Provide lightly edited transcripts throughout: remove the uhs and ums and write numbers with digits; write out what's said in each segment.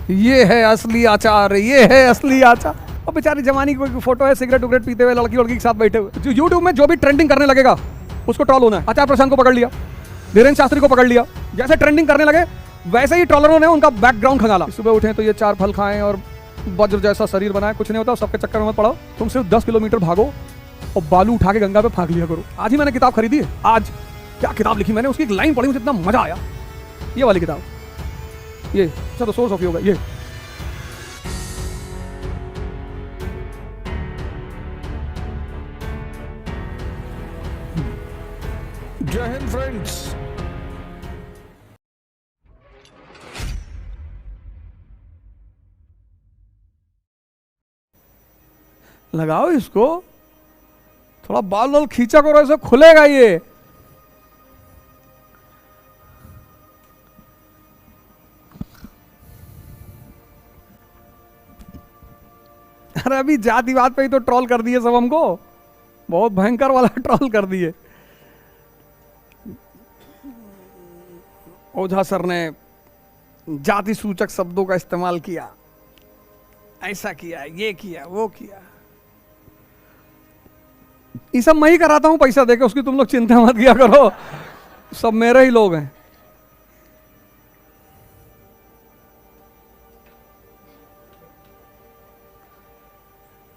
ये है असली आचार, ये है असली आचार। और बेचारी जवानी की कोई फोटो है, सिगरेट उगरेट पीते हुए लड़की लड़की के साथ बैठे हुए। यूट्यूब में जो भी ट्रेंडिंग करने लगेगा उसको ट्रॉल होना है। आचार प्रशांत को पकड़ लिया, धीरेन्द्र शास्त्री को पकड़ लिया, जैसे ट्रेंडिंग करने लगे वैसे ही ट्रॉलरों ने उनका बैकग्राउंड खंगाला। सुबह उठे तो ये 4 फल खाएं और वज्र जैसा शरीर बनाए, कुछ नहीं होता, सबके चक्कर में मत पड़ो। तुम सिर्फ 10 किलोमीटर भागो और बालू उठा के गंगा पे फेंक लिया करो। आज ही मैंने किताब खरीदी है। आज क्या किताब लिखी मैंने, उसकी एक लाइन पढ़ी, मुझे इतना मजा आया। ये वाली किताब, ये द सोर्स ऑफ योगा। ये जय हिंद फ्रेंड्स। लगाओ इसको, थोड़ा बाल वाल खींचा करो, ऐसे खुलेगा ये। अरे अभी जातिवाद पे ही तो ट्रोल कर दिए सब हमको, बहुत भयंकर वाला ट्रोल कर दिए। ओझा सर ने जाति सूचक शब्दों का इस्तेमाल किया, ऐसा किया, ये किया, वो किया। ये सब मैं ही कराता हूं पैसा देके, उसकी तुम लोग चिंता मत किया करो, सब मेरे ही लोग हैं।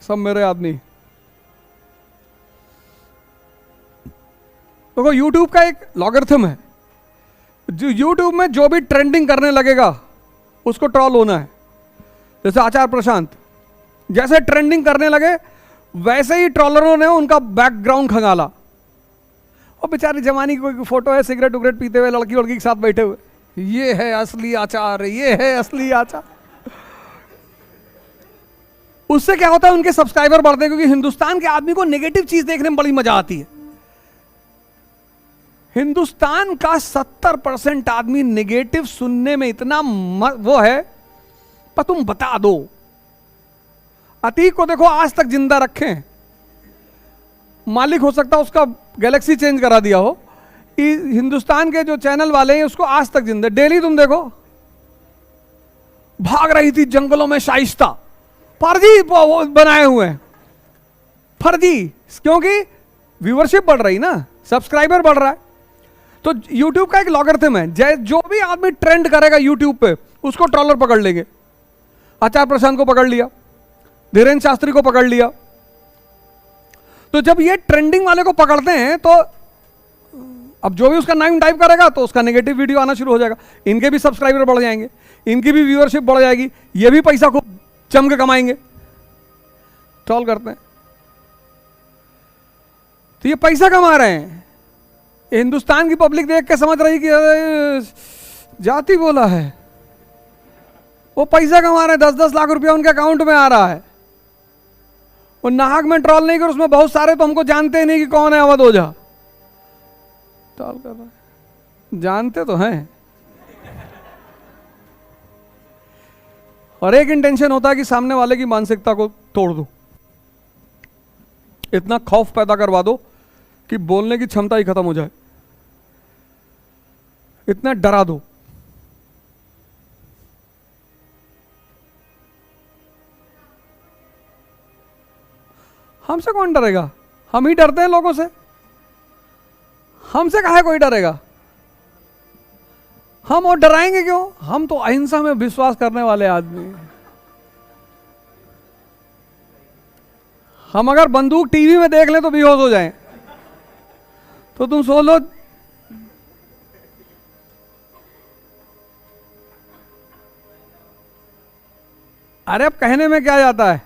सब मेरे आदमी। देखो YouTube का एक लॉगरिथम है, जो YouTube में जो भी ट्रेंडिंग करने लगेगा उसको ट्रॉल होना है। जैसे आचार प्रशांत, जैसे ट्रेंडिंग करने लगे वैसे ही ट्रॉलरों ने उनका बैकग्राउंड खंगाला। और बेचारी जवानी की कोई फोटो है, सिगरेट उगरेट पीते हुए लड़की लड़की के साथ बैठे हुए। ये है असली आचार, ये है असली आचार। उससे क्या होता है, उनके सब्सक्राइबर बढ़ते हैं, क्योंकि हिंदुस्तान के आदमी को नेगेटिव चीज देखने में बड़ी मजा आती है। हिंदुस्तान का 70% आदमी नेगेटिव सुनने में इतना वो है, पर तुम बता दो। अतीक को देखो, आज तक जिंदा रखें, मालिक हो सकता है उसका गैलेक्सी चेंज करा दिया हो। हिंदुस्तान के जो चैनल वाले हैं उसको आज तक जिंदा। डेली तुम देखो, भाग रही थी जंगलों में शाइस्ता, फर्जी बनाए हुए हैं, फर्जी, क्योंकि व्यूअरशिप बढ़ रही ना, सब्सक्राइबर बढ़ रहा है। तो YouTube का एक लॉगरिथम है, जो भी आदमी ट्रेंड करेगा YouTube पे उसको ट्रॉलर पकड़ लेंगे। आचार प्रशांत को पकड़ लिया, धीरेन्द्र शास्त्री को पकड़ लिया। तो जब ये ट्रेंडिंग वाले को पकड़ते हैं तो अब जो भी उसका नाम टाइप करेगा तो उसका नेगेटिव वीडियो आना शुरू हो जाएगा। इनके भी सब्सक्राइबर बढ़ जाएंगे, इनकी भी व्यूअरशिप बढ़ जाएगी, ये भी पैसा खूब जम के कमाएंगे। ट्रॉल करते हैं तो ये पैसा कमा रहे हैं। हिंदुस्तान की पब्लिक देख के समझ रही कि जाति बोला है, वो पैसा कमा रहे हैं। 10-10 लाख रुपया उनके अकाउंट में आ रहा है। वो नाहक में ट्रॉल नहीं कर, उसमें बहुत सारे तो हमको जानते ही नहीं कि कौन है अवध ओझा। ट्रॉल कर रहे हैं, जानते तो हैं। और एक इंटेंशन होता है कि सामने वाले की मानसिकता को तोड़ दो, इतना खौफ पैदा करवा दो कि बोलने की क्षमता ही खत्म हो जाए, इतना डरा दो। हमसे कौन डरेगा? हम ही डरते हैं लोगों से। हमसे काहे कोई डरेगा? हम और डराएंगे क्यों? हम तो अहिंसा में विश्वास करने वाले आदमी हैं। हम अगर बंदूक टीवी में देख लें तो बेहोश हो जाएं, तो तुम सोच लो। अरे अब कहने में क्या जाता है।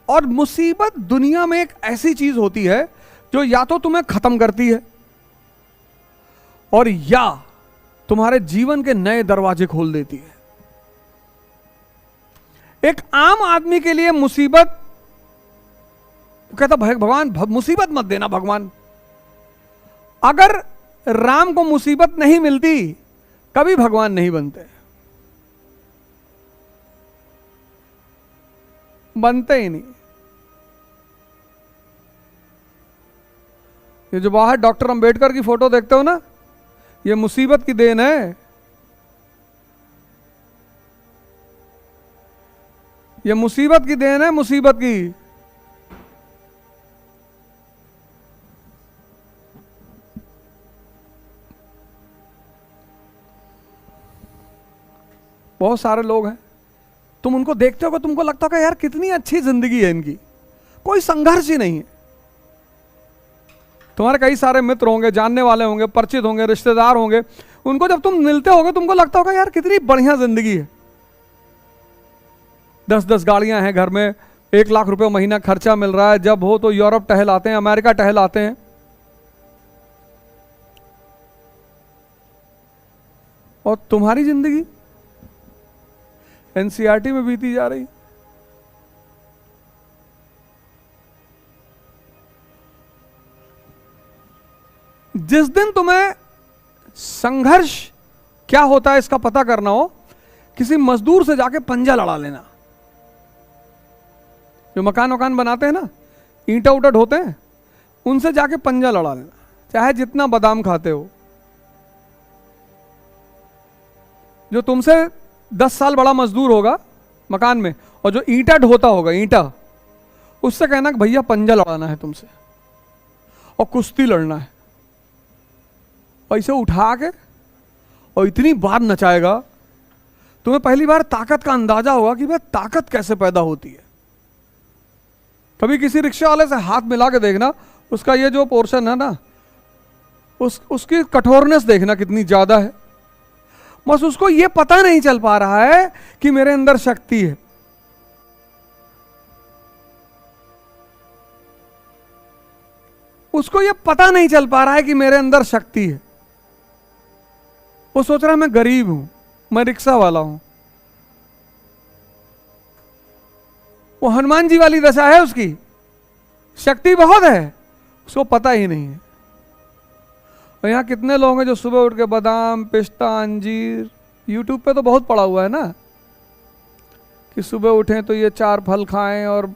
और मुसीबत दुनिया में एक ऐसी चीज होती है जो या तो तुम्हें खत्म करती है और या तुम्हारे जीवन के नए दरवाजे खोल देती है। एक आम आदमी के लिए मुसीबत, कहता भगवान मुसीबत मत देना भगवान। अगर राम को मुसीबत नहीं मिलती कभी भगवान नहीं बनते ही नहीं। ये जो बाहर डॉक्टर अंबेडकर की फोटो देखते हो ना, ये मुसीबत की देन है। ये मुसीबत की देन है, मुसीबत की। बहुत सारे लोग हैं, तुम उनको देखते हो, तुमको लगता होगा यार कितनी अच्छी जिंदगी है इनकी, कोई संघर्ष ही नहीं है। तुम्हारे कई सारे मित्र होंगे, जानने वाले होंगे, परिचित होंगे, रिश्तेदार होंगे, उनको जब तुम मिलते होगे तुमको लगता होगा यार कितनी बढ़िया जिंदगी है। 10-10 गाड़ियां हैं घर में, 1 लाख रुपए महीना खर्चा मिल रहा है, जब हो तो यूरोप टहल आते हैं, अमेरिका टहल आते हैं। और तुम्हारी जिंदगी एनसीईआरटी में बीती जा रही। जिस दिन तुम्हें संघर्ष क्या होता है इसका पता करना हो, किसी मजदूर से जाके पंजा लड़ा लेना। जो मकान वकान बनाते हैं ना, ईंटा उटा ढोते हैं, उनसे जाके पंजा लड़ा लेना, चाहे जितना बादाम खाते हो। जो तुमसे 10 साल बड़ा मजदूर होगा मकान में, और जो ईंटा ढोता होगा ईंटा, उससे कहना कि भैया पंजा लड़ाना है तुमसे और कुश्ती लड़ना है। और इसे उठा के और इतनी बार नचाएगा, तुम्हें पहली बार ताकत का अंदाजा होगा कि भाई ताकत कैसे पैदा होती है। कभी किसी रिक्शा वाले से हाथ मिला के देखना, उसका ये जो पोर्शन है ना, उसकी कठोरनेस देखना कितनी ज्यादा है। बस उसको ये पता नहीं चल पा रहा है कि मेरे अंदर शक्ति है। उसको ये पता नहीं चल पा रहा है कि मेरे अंदर शक्ति है। वो सोच रहा है मैं गरीब हूं, मैं रिक्शा वाला हूं। वो हनुमान जी वाली दशा है उसकी, शक्ति बहुत है, उसको पता ही नहीं है। और यहाँ कितने लोग हैं जो सुबह उठ के बादाम, पिस्ता, अंजीर, यूट्यूब पे तो बहुत पड़ा हुआ है ना कि सुबह उठें तो ये 4 फल खाएं और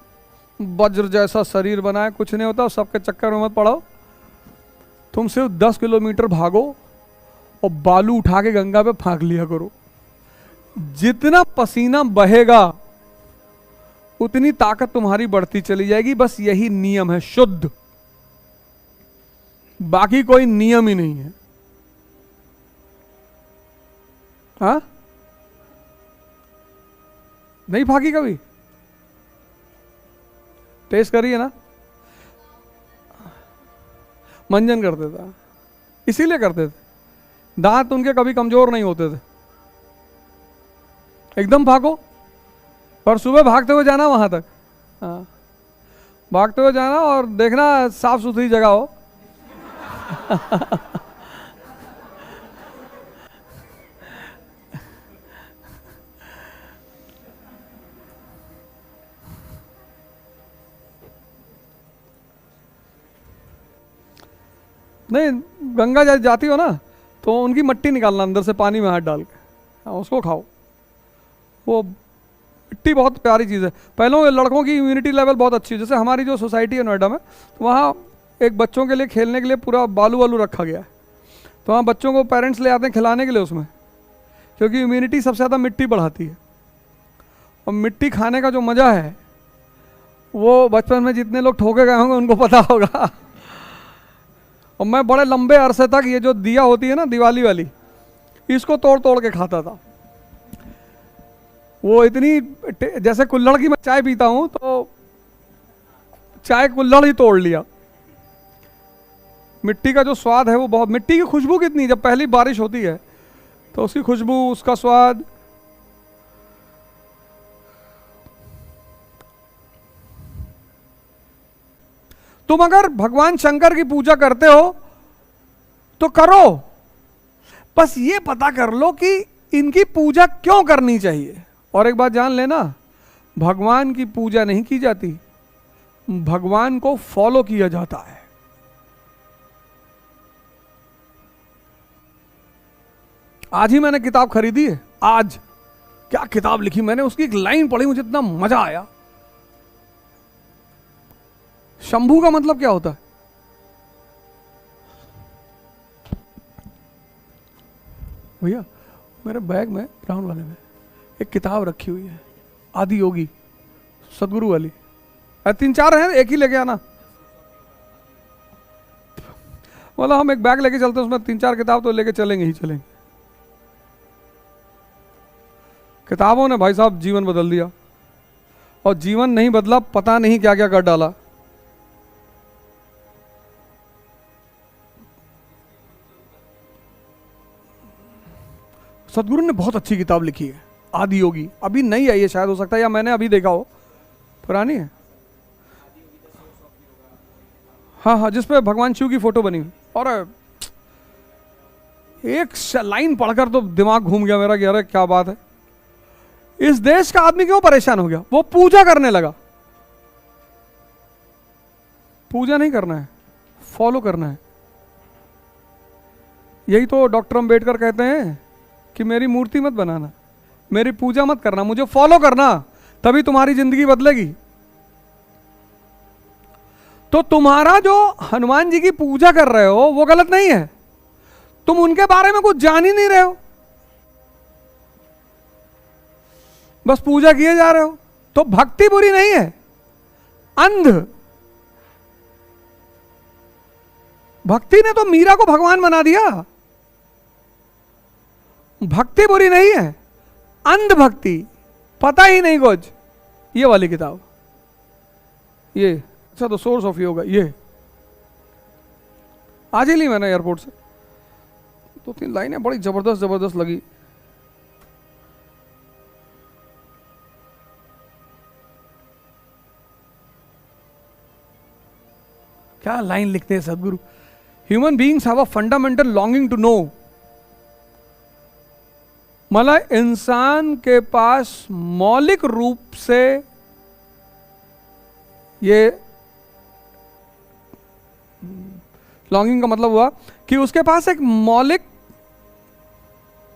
वज्र जैसा शरीर बनाएं। कुछ नहीं होता, सबके चक्कर में मत पड़ो। तुम सिर्फ 10 किलोमीटर भागो और बालू उठा के गंगा पे फेंक लिया करो। जितना पसीना बहेगा उतनी ताकत तुम्हारी बढ़ती चली जाएगी। बस यही नियम है शुद्ध, बाकी कोई नियम ही नहीं है। हाँ, नहीं भागी कभी? टेस्ट करिए ना। मंजन करते थे, इसीलिए करते थे, दांत उनके कभी कमजोर नहीं होते थे। एकदम भागो और सुबह भागते हुए जाना वहां तक। हाँ, भागते हुए जाना और देखना साफ सुथरी जगह हो। नहीं, गंगा जाती हो ना तो उनकी मट्टी निकालना अंदर से पानी में हाथ डाल के, हाँ, उसको खाओ। वो मिट्टी बहुत प्यारी चीज़ है। पहले लड़कों की इम्यूनिटी लेवल बहुत अच्छी है। जैसे हमारी जो सोसाइटी है नोएडा में, तो वहाँ एक बच्चों के लिए खेलने के लिए पूरा बालू वालू रखा गया है। तो वहाँ बच्चों को पेरेंट्स ले आते हैं खिलाने के लिए उसमें, क्योंकि इम्यूनिटी सबसे ज़्यादा मिट्टी बढ़ाती है। और मिट्टी खाने का जो मज़ा है वो बचपन में जितने लोग ठोके गए होंगे उनको पता होगा। और मैं बड़े लंबे अरसे तक ये जो दिया होती है ना दिवाली वाली, इसको तोड़ तोड़ के खाता था। वो इतनी, जैसे कुल्हड़ की मैं चाय पीता हूँ तो चाय कुल्हड़ ही तोड़ लिया। मिट्टी का जो स्वाद है वो बहुत, मिट्टी की खुशबू कितनी, जब पहली बारिश होती है तो उसकी खुशबू, उसका स्वाद। तुम अगर भगवान शंकर की पूजा करते हो तो करो, बस ये पता कर लो कि इनकी पूजा क्यों करनी चाहिए। और एक बात जान लेना, भगवान की पूजा नहीं की जाती, भगवान को फॉलो किया जाता है। आज ही मैंने किताब खरीदी है। आज क्या किताब लिखी मैंने, उसकी एक लाइन पढ़ी, मुझे इतना मजा आया। शंभू का मतलब क्या होता है? भैया मेरे बैग में ब्राउन वाले में एक किताब रखी हुई है, आदि योगी सदगुरु वाली। 3-4 हैं, एक ही लेके आना। बोला हम एक बैग लेके चलते हैं, उसमें 3-4 किताब तो लेके चलेंगे ही चलेंगे। किताबों ने भाई साहब जीवन बदल दिया, और जीवन नहीं बदला, पता नहीं क्या क्या कर डाला। सदगुरु ने बहुत अच्छी किताब लिखी है, आदि योगी। अभी नहीं आई है शायद, हो सकता है, या मैंने अभी देखा हो, पुरानी है। हाँ हाँ, जिसपे भगवान शिव की फोटो बनी हुई। और एक लाइन पढ़कर तो दिमाग घूम गया मेरा कि अरे क्या बात है, इस देश का आदमी क्यों परेशान हो गया। वो पूजा करने लगा। पूजा नहीं करना है, फॉलो करना है। यही तो डॉक्टर अंबेडकर कहते हैं कि मेरी मूर्ति मत बनाना, मेरी पूजा मत करना, मुझे फॉलो करना, तभी तुम्हारी जिंदगी बदलेगी। तो तुम्हारा जो हनुमान जी की पूजा कर रहे हो वो गलत नहीं है, तुम उनके बारे में कुछ जान ही नहीं रहे हो, बस पूजा किए जा रहे हो। तो भक्ति बुरी नहीं है, अंध भक्ति ने तो मीरा को भगवान बना दिया। भक्ति बुरी नहीं है, अंध भक्ति, पता ही नहीं कुछ। ये वाली किताब, ये अच्छा, द सोर्स ऑफ योगा, ये आज ही ली मैंने एयरपोर्ट से। 2-3 लाइनें बड़ी जबरदस्त जबरदस्त लगी। क्या लाइन लिखते हैं Sadhguru. Human beings have a fundamental longing to know. मतलब इंसान के पास मौलिक रूप से ये लॉन्गिंग का मतलब हुआ कि उसके पास एक मौलिक,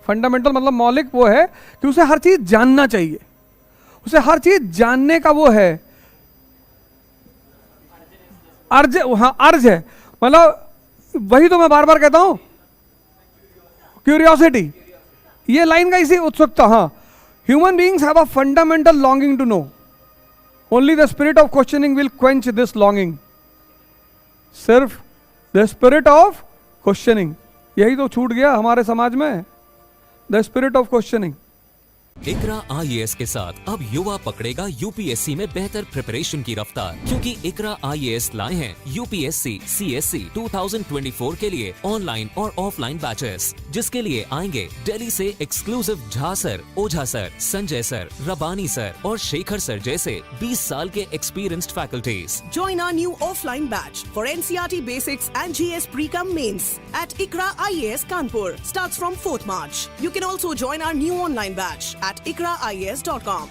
फंडामेंटल मतलब मौलिक वो है कि उसे हर चीज जानना चाहिए, उसे हर चीज जानने का वो है अर्ज। हाँ, अर्ज है, मतलब वही तो मैं बार बार कहता हूं, क्यूरियोसिटी। ये लाइन का इसी उत्सुकता। हाँ, human beings have a fundamental longing to know, only the spirit of questioning will quench this longing. सिर्फ द स्पिरिट ऑफ क्वेश्चनिंग, यही तो छूट गया हमारे समाज में, the spirit of questioning. Iqra IAS के साथ अब युवा पकड़ेगा यूपीएससी में बेहतर प्रिपरेशन की रफ्तार, क्योंकि इकरा IAS लाए हैं यूपीएससी CSC 2024 के लिए ऑनलाइन और ऑफलाइन बैचेस, जिसके लिए आएंगे दिल्ली से एक्सक्लूसिव झा सर, ओझा सर, संजय सर, रबानी सर और शेखर सर जैसे 20 साल के experienced faculties. Join our new offline batch for NCERT Basics and GS Pre-Com Mains at Ikra IAS Kanpur. Starts from 4th March. You can also join our new online batch at ikraias.com.